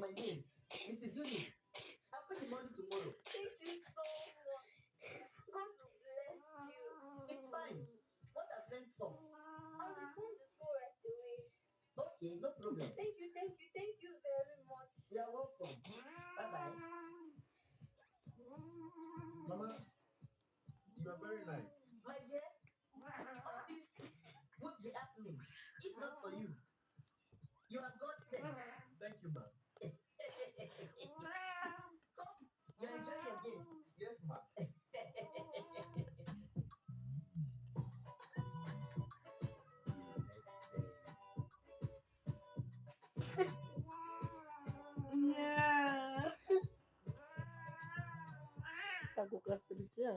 my name. Mrs. Eunice. I'll pay the money tomorrow. Thank you so much. God will bless you. It's fine. What are friends for? I'll return the school right away. Okay, no problem. Thank you very much. You're welcome. Bye-bye. Mama, you are very nice. My dear, all this would be happening if not for you. You are God sent. Thank you, ma. Come, you're enjoying your game. Yes, ma. Yeah. Aku kasih dia.